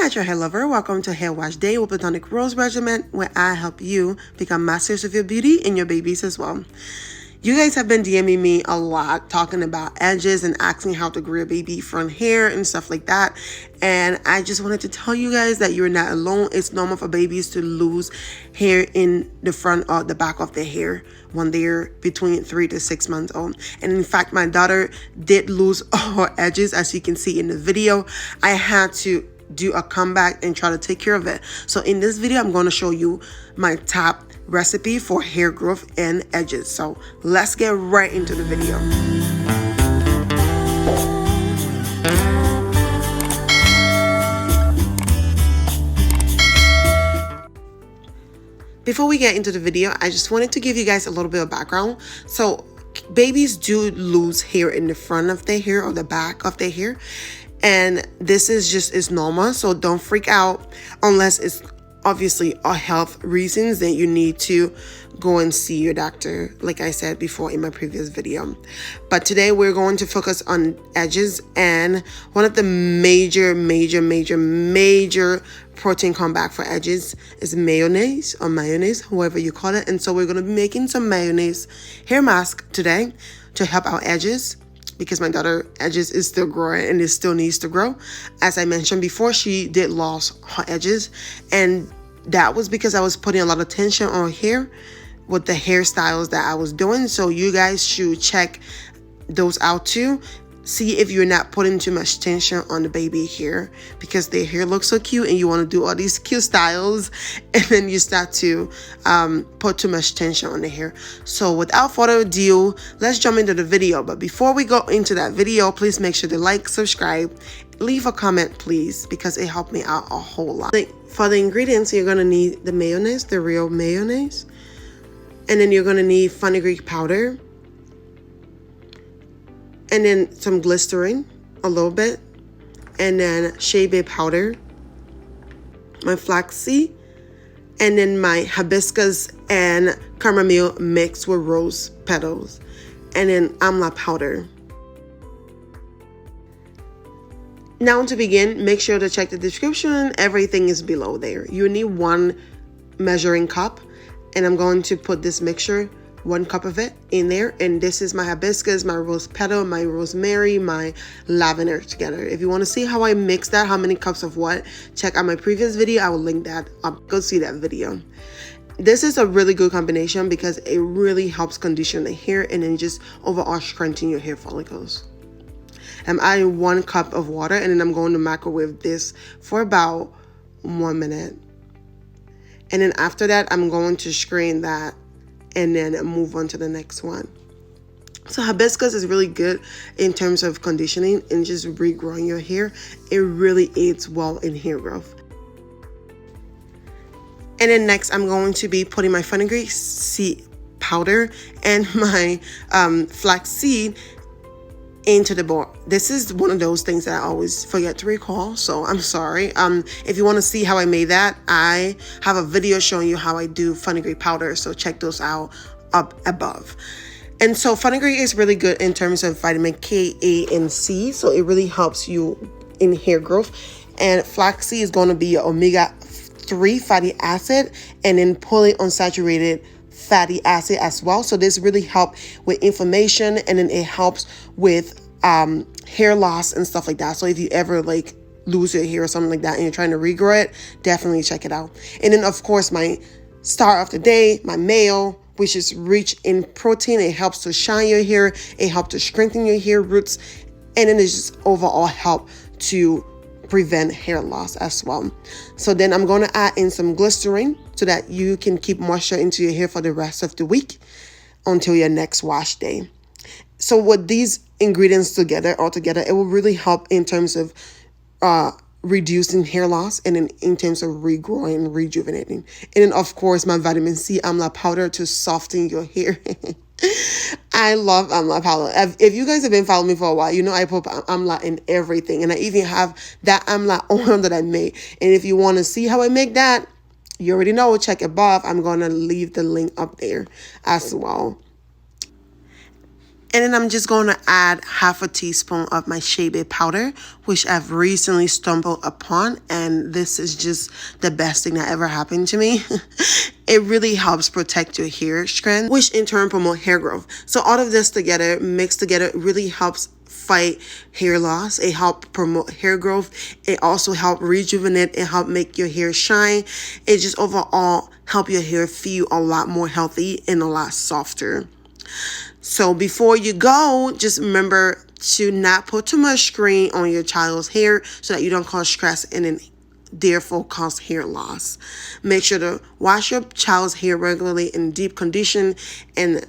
natural hair lover, welcome to Hair Wash Day with PlatonicRose Regiment, where I help you become masters of your beauty and your babies as well. You guys have been DMing me a lot talking about edges and asking how to grow baby front hair and stuff like that. And I just wanted to tell you guys that you're not alone. It's normal for babies to lose hair in the front or the back of their hair when they're between 3 to 6 months old. And in fact, my daughter did lose all her edges, as you can see in the video. I had to do a comeback and try to take care of it. So in this video, I'm going to show you my top recipe for hair growth and edges. So let's get right into the video. Before we get into the video, I just wanted to give you guys a little bit of background. So babies do lose hair in the front of their hair or the back of their hair, and this is normal. So don't freak out unless it's obviously a health reasons. Then you need to go and see your doctor, like I said before in my previous video. But today we're going to focus on edges, and one of the major protein comeback for edges is mayonnaise, or mayonnaise, however you call it. And so we're going to be making some mayonnaise hair mask today to help our edges, because my daughter edges is still growing and it still needs to grow. As I mentioned before, she did lose her edges, and that was because I was putting a lot of tension on her hair with the hairstyles that I was doing. So you guys should check those out too. See if you're not putting too much tension on the baby hair, because their hair looks so cute and you want to do all these cute styles, and then you start to put too much tension on the hair. So without further ado, let's jump into the video. But before we go into that video, please make sure to like, subscribe, leave a comment please, because it helped me out a whole lot. For the ingredients, you're going to need the mayonnaise, the real mayonnaise, and then you're going to need fenugreek powder, and then some glycerin, a little bit, and then shea butter powder, my flaxseed, and then my hibiscus and chamomile mixed with rose petals, and then Alma powder. Now to begin, make sure to check the description. Everything is below there. You need 1 measuring cup, and I'm going to put this mixture, 1 cup of it, in there. And this is my hibiscus, my rose petal, my rosemary, my lavender together. If you want to see how I mix that, how many cups of what, check out my previous video. I will link that up. Go see that video. This is a really good combination because it really helps condition the hair and then just overall strengthen your hair follicles. I'm adding 1 cup of water, and then I'm going to microwave this for about 1 minute. And then after that, I'm going to strain that and then move on to the next one. So hibiscus is really good in terms of conditioning and just regrowing your hair. It really aids well in hair growth. And then next, I'm going to be putting my fenugreek seed powder and my flaxseed into the bowl. This is one of those things that I always forget to recall, so I'm sorry. If you want to see how I made that, I have a video showing you how I do fenugreek powder, so check those out up above. And so fenugreek is really good in terms of vitamin K, A, and C, so it really helps you in hair growth. And flaxseed is going to be your omega-3 fatty acid, and then polyunsaturated fatty acid as well. So this really helps with inflammation, and then it helps with hair loss and stuff like that. So if you ever like lose your hair or something like that and you're trying to regrow it, definitely check it out. And then of course my star of the day, my mayo, which is rich in protein. It helps to shine your hair, it helps to strengthen your hair roots, and then it's just overall help to prevent hair loss as well. So then I'm going to add in some glycerin so that you can keep moisture into your hair for the rest of the week until your next wash day. So with these ingredients all together, it will really help in terms of reducing hair loss, and in terms of regrowing, rejuvenating. And then of course my vitamin C Alma powder to soften your hair. I love Alma powder. If you guys have been following me for a while, you know I put Alma in everything, and I even have that Alma oil that I made. And if you want to see how I make that, you already know, check above. I'm gonna leave the link up there as well. And then I'm just going to add half a teaspoon of my shea powder, which I've recently stumbled upon. And this is just the best thing that ever happened to me. It really helps protect your hair strand, which in turn promote hair growth. So all of this together, mixed together, really helps fight hair loss. It helps promote hair growth. It also helps rejuvenate. It helps make your hair shine. It just overall help your hair feel a lot more healthy and a lot softer. So before you go, just remember to not put too much screen on your child's hair so that you don't cause stress and then therefore cause hair loss. Make sure to wash your child's hair regularly in deep condition and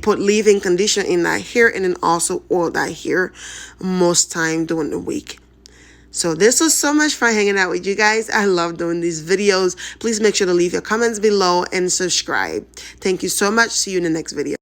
put leave-in conditioner in that hair, and then also oil that hair most time during the week. So this was so much fun hanging out with you guys. I love doing these videos. Please make sure to leave your comments below and subscribe. Thank you so much. See you in the next video.